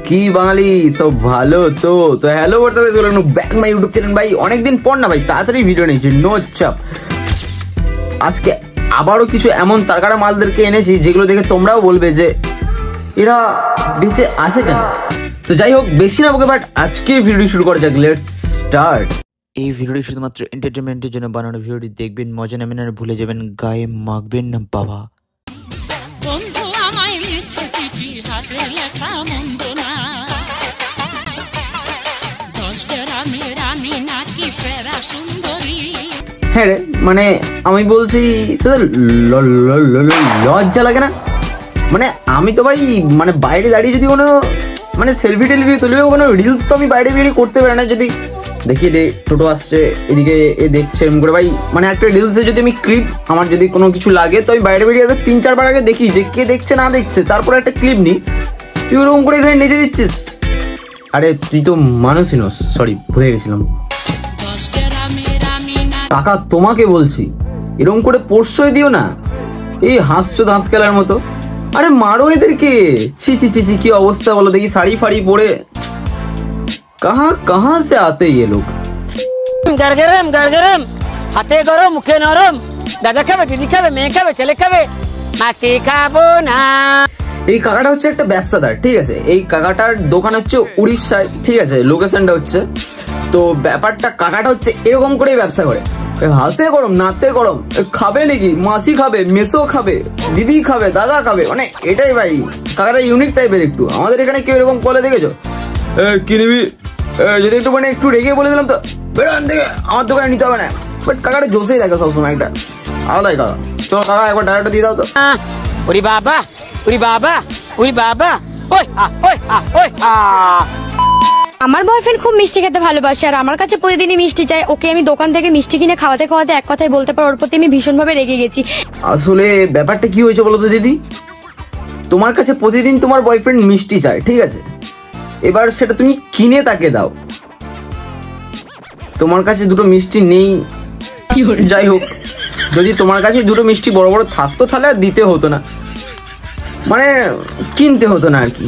কি বাঙালি সব ভালো তো hello WhatsApp back my YouTube channel ভাই। অনেকদিন পর না ভাই, তাড়াতাড়ি ভিডিও নিয়েছি, নো চাপ। আজকে আবারও কিছু এমন তারকারা মালদেরকে এনেছি যেগুলো দেখে তোমরাও বলবে যে এরা বেঁচে আছে কেন। তো যাই হোক, বেশি না বকে বাট আজকে ভিডিও শুরু করা যাক, লেটস স্টার্ট। এই ভিডিওটি শুধুমাত্র এন্টারটেনমেন্টের জন্য বানানো, ভিডিওটি দেখবেন, মজা নেবেন আর ভুলে যাবেন, গায়ে মাখবেন না বাবা। হ্যাঁ রে, মানে আমি বলছি তোদের লজ্জা লাগে না? মানে আমি তো ভাই মানে বাইরে দাঁড়িয়ে যদি কোনো মানে সেলফি টেলফি তুলবে, কোনো রিলস তো আমি বাইরে বেরিয়ে করতে পারি না। যদি দেখি রে টোটো আসছে এদিকে, এ দেখছে এরকম করে ভাই, মানে একটা রিলসে যদি আমি ক্লিপ আমার যদি কোনো কিছু লাগে তো আমি বাইরে বেরিয়ে আগে 3-4 বার আগে দেখি যে কে দেখছে না দেখছে, তারপরে একটা ক্লিপ নিই। তুই ওরকম করে এখানে নেচে দিচ্ছিস? আরে তুই তো মানুষই নস, সরি ভুলে গেছিলাম। কাকা তোমাকে বলছি, এরকম করে পোর্সই দিও না, এই হাসছো দাঁত খেলার মতো। আরে মারো এদেরকে, ছি ছি ছি ছি, কি অবস্থা বলো দেখি, শাড়ি ফাড়ি পরে কাহা সে আতে ये लोग। গরগরম হাতে গরম মুখে নরম, দাদা খাবে, দিদি খাবে, মেয়ে খাবে, ছেলে খাবে, মাসি খাবো না। এই কাকাটা হচ্ছে একটা ব্যবসাদার, ঠিক আছে। এই কাকাটার দোকান হচ্ছে উড়িষ্যায়, ঠিক আছে, লোকেশনটা হচ্ছে। তো ব্যাপারটা কাকাটা হচ্ছে এরকম করেই ব্যবসা করে, হাতে গরম নাতে গরম, খাবে নাকি মাসি খাবে, মেসো খাবে, দিদি খাবে, দাদা খাবে, মানে এটাই ভাই কাকাটা ইউনিক টাইপের একটু। আমাদের এখানে কেউ এরকম বলে দেখেছো? কি নিবি, যদি একটু মানে একটু রেগে বলে দিলাম তো বেরোন থেকে, আমার দোকানে নিতে হবে না। বাট কাকাটা জোশেই থাকে সবসময়, একটা আলাদাই কাকা। চলো কাকা একবার ডায়রেক্টটা দিয়ে দাও তো। ওরে বাবা, ওরে বাবা, ওরে বাবা, ওই ওই ওই। আমার বয়ফ্রেন্ড খুব মিষ্টি খেতে ভালোবাসে আর আমার কাছে প্রতিদিনই মিষ্টি চাই। ওকে আমি দোকান থেকে মিষ্টি কিনে খাওয়াতে খাওয়াতে এক কথায় বলতে পারো ওর প্রতি আমি ভীষণভাবে রেগে গেছি। আসলে ব্যাপারটা কি হয়েছে বলো তো দিদি, তোমার কাছে প্রতিদিন তোমার বয়ফ্রেন্ড মিষ্টি চায়, ঠিক আছে, এবার সেটা তুমি কিনে তাকে দাও। তোমার কাছে দুটো মিষ্টি নেই, যাই হোক, যদি তোমার কাছে দুটো মিষ্টি বড় বড় থাকতো তাহলে আর দিতে হতো না, মানে কিনতে হতো না আর কি।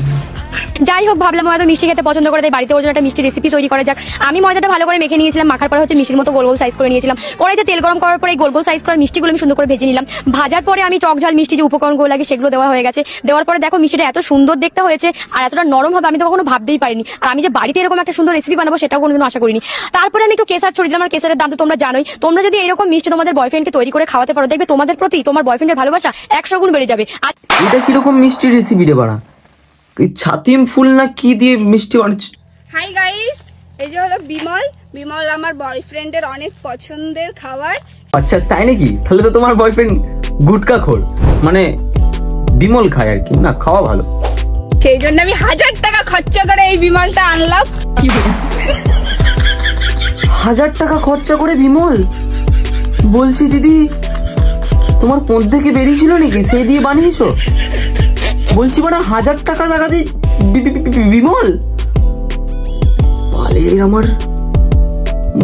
যাই হোক, ভাবলাম হয়তো মিষ্টি খেতে পছন্দ করে, তাই বাড়িতে ওর জন্য একটা মিষ্টি রেসিপি তৈরি করা যাক। আমি ময়দাটা ভালো করে মেখে নিয়েছিলাম, মাখার পরে হচ্ছে মিষ্টির মতো গোল গোল সাইজ করে নিয়েছিলাম। কড়াইতে তেল গরম করার পরে এই গোল গোল সাইজ করার মিষ্টিগুলো আমি সুন্দর করে ভেজে নিলাম। ভাজার পরে আমি টক ঝাল মিষ্টি যে উপকরণগুলো লাগে সেগুলো দেওয়া হয়ে গেছে। দেওয়ার পরে দেখো মিষ্টিটা এত সুন্দর দেখতে হয়েছে আর এতটা নরম হবে আমি তো কখনো ভাবতেই পারিনি। আর আমি যে বাড়িতে এরকম একটা সুন্দর রেসিপি বানাবো সেটাও কোনোদিনও আশা করিনি। তারপরে আমি একটু কেসার ছড়িয়ে দিলাম, আর কেসারের দাম তো তোমরা জানোই। তোমরা যদি এরকম মিষ্টি তোমাদের বয়ফ্রেন্ডকে তৈরি করে খাওয়াতে পারো, দেখবে তোমাদের প্রতি তোমার বয়ফ্রেন্ডের ভালোবাসা 100 গুণ বেড়ে যাবে। আর এটা কিরকম মিষ্টি রেসিপি রে বাড়া, ছাতিম ফুল না কি দিয়ে মিষ্টি বানাচ্ছ? হাই গাইস, এই যে হলো বিমল। বিমল আমার বয়ফ্রেন্ডের অনেক পছন্দের খাবার। আচ্ছা তাই নাকি? তাহলে তো তোমার বয়ফ্রেন্ড গুটকা খোর, মানে বিমল খায় আর কি, না খাওয়া ভালো। সেই জন্য আমি 1000 টাকা খরচা করে এই বিমলটা আনলাম। 1000 টাকা খরচা করে বিমল? বলছি দিদি, তোমার পথ থেকে বেরিয়েছিল নাকি, সেই দিয়ে বানিয়েছো? বলছি মানে 1000 টাকা জায়গাতে বিমল বলে আমার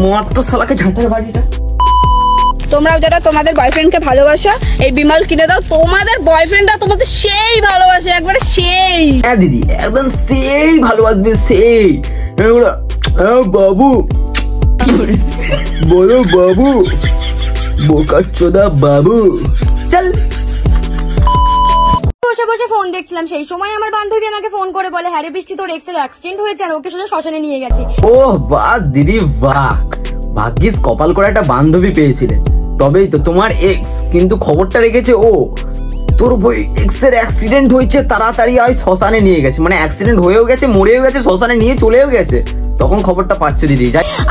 মার তো শালাকে ঝাঁটার বাড়িটা। তোমরাও যেটা তোমাদের বয়ফ্রেন্ডকে ভালোবাসো, এই বিমল কিনে দাও, তোমাদের বয়ফ্রেন্ডরা তোমাদের সেই ভালোবাসে, একবারে সেই। হ্যাঁ দিদি, একদম সেই ভালোবাসবে, সেই। বাবু বলো বাবু, বোকা চোদা বাবু, চল। বসে বসে ফোন দেখছিলাম, সেই সময় আমার বান্ধবী আমাকে ফোন করে বলে, হ্যাঁ রে বৃষ্টি, তোর এক্সের অ্যাক্সিডেন্ট হয়েছে আর ওকে শুধু শ্মশানে নিয়ে গেছে। ওহ বাহ দিদি বাহ, ভাগ্যিস কপাল করে একটা বান্ধবী পেয়েছিলে, তবেই তো তোমার এক্স কিন্তু খবরটা রেখেছে ও, তোর বই এক্সের অ্যাক্সিডেন্ট হয়েছে, তাড়াতাড়ি আয় শ্মশানে নিয়ে গেছে, মানে অ্যাক্সিডেন্ট হয়েও গেছে, মরেও গেছে, শ্মশানে নিয়ে চলেও গেছে, তখন খবরটা পাচ্ছে দিদি।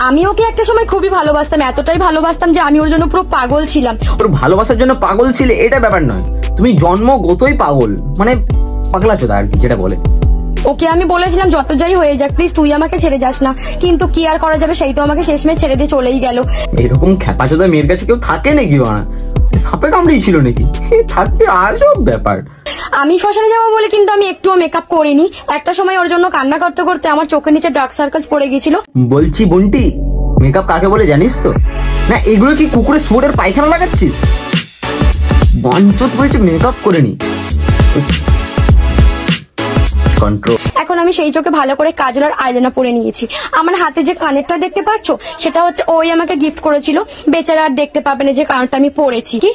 আমি ওকে একটা সময় খুবই ভালোবাসতাম, এতটাই ভালোবাসতাম যে আমি ওর জন্য পুরো পাগল ছিলাম। ওর ভালোবাসার জন্য পাগল ছিলে এটা ব্যাপার নয়, তুমি জন্মগতই পাগল, মানে পাগলা চোদা আর কি যেটা বলে। ওকে আমি বলেছিলাম যত যাই হয়ে যাক প্লিজ তুই আমাকে ছেড়ে যাস না, কিন্তু কি আর করা যাবে, সেই তো আমাকে শেষমেশ ছেড়ে দিয়ে চলেই গেল। এরকম খ্যাপাচোদা মেয়ের কাছে কেউ থাকে নাকি বানা? সাপে কামড়িয়েছিল নাকি? থাকবে, আজব ব্যাপার। আমি শ্মশানে যাবো বলে কিন্তু আমি একটুও মেকআপ করিনি। একটা সময় ওর জন্য কান্না করতে করতে আমার চোখের নিচে ডার্ক সার্কেলস পড়ে গেছিল। বলছি বন্টি, মেকআপ কাকে বলে জানিস তো? না এগুলো কি কুকুরের শুয়োরের পায়খানা লাগাচ্ছিস? বাঞ্চত হয়েছে মেকআপ করে নি, কন্ট্রোল। এখন আমি সেই চোখে ভালো করে কাজল আর আইলাইনার পরে নিয়েছি। আমার হাতে যে কানেরটা দেখতে পাচ্ছ সেটা হচ্ছে ওই আমাকে গিফট করেছিল, বেচারা আর দেখতে পাবে না যে কানেরটা আমি পরেছি। কি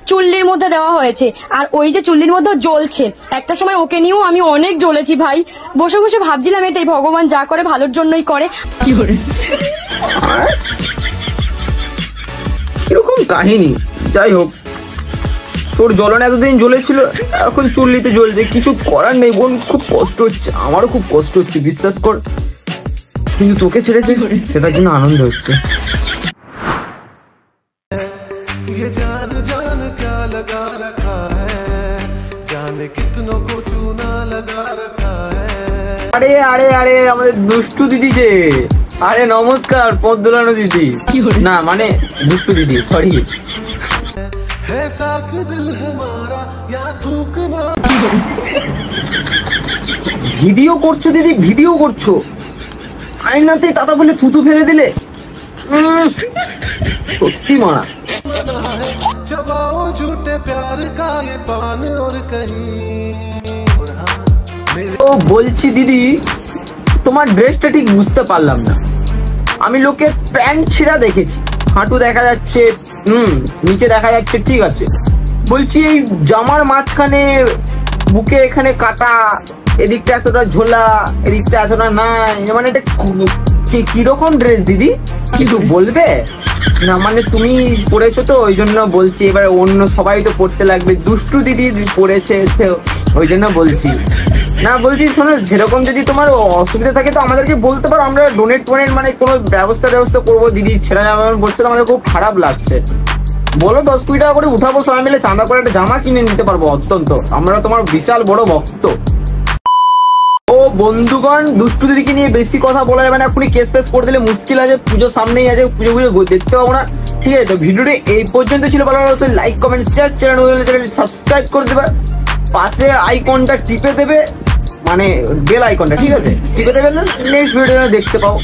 চুল্লির মধ্যে দেওয়া হয়েছে, আর ওই যে চুল্লির মধ্যে জ্বলছে। একটা সময় ওকে নিয়েও আমি অনেক জ্বলেছি ভাই, বসে বসে ভাবছিলাম এটাই ভগবান যা করে ভালোর জন্যই করে। কি করে এরকম কাহিনী। যাই হোক, তোর জ্বলন এতদিন জ্বলেছিল, এখন চুল্লিতে জ্বলছে, কিছু করার নেই বোন। খুব কষ্ট হচ্ছে, আমারও খুব কষ্ট হচ্ছে, বিশ্বাস কর। কিন্তু তোকে ছেড়েছে সেটার জন্য আনন্দ হচ্ছে। ये जान जान क्या लगा रखा है, जाने कितनों को चूना लगा रखा है। আরে আরে আরে আমাদের দুষ্টু দিদি যে, আরে নমস্কার পথ দোলানো দিদি, না মানে দুষ্টু দিদি, সরি। है साख दिल हमारा या थूकना। ভিডিও করছো দিদি, ভিডিও করছো, আয়নাতে দাদা বলে থুতু ফেলে দিলে। সত্যি মারা। चबाओ झूठे प्यार का ये पान और कहीं और हम मेरे। ও বলছি দিদি, তোমার ড্রেসটা ঠিক বুঝতে পারলাম না। আমি লোকের প্যান্ট ছেঁড়া দেখেছি, হাঁটু দেখা যাচ্ছে, নিচে দেখা যাচ্ছে, ঠিক আছে। বলছি এই জামার মাঝখানে বুকে এখানে কাটা, এদিকটা এতটা ঝোলা, এদিকটা এতটা নাই, মানে এটা কিরকম ড্রেস দিদি, কিছু বলবে? না মানে তুমি পড়েছো তো ওই জন্য বলছি, এবার অন্য সবাই তো পড়তে লাগবে, দুষ্টু দিদি পড়েছে তো ওই জন্য বলছি। না বলছি শোনো, সেরকম যদি তোমার অসুবিধা থাকে তো আমাদেরকে বলতে পারো, আমরা ডোনেট মানে কোনো ব্যবস্থা করবো। দিদি ছেড়ে যাবে বলছে তো আমাদের খুব খারাপ লাগছে। বলো 10-20 টাকা করে উঠাবো, সবাই মিলে চাঁদা করে একটা জামা কিনে নিতে পারবো। অত্যন্ত আমরা তোমার বিশাল বড় ভক্ত। ও বন্ধুগণ, দুষ্টু দিদিকে নিয়ে বেশি কথা বলা যাবে না, এখনই কেস ফেস করে দিলে মুশকিল আছে। পুজো সামনেই আছে, পুজো দেখতে পাবো না, ঠিক আছে। তো ভিডিওটি এই পর্যন্ত ছিল, ভালো লাগলে like comment share, channel subscribe করে দেবে, পাশে আইকনটা টিপে দেবে, মানে বেল আইকনটা, ঠিক আছে, টিপে দেবেন না, নেক্সট ভিডিও দেখতে পাও।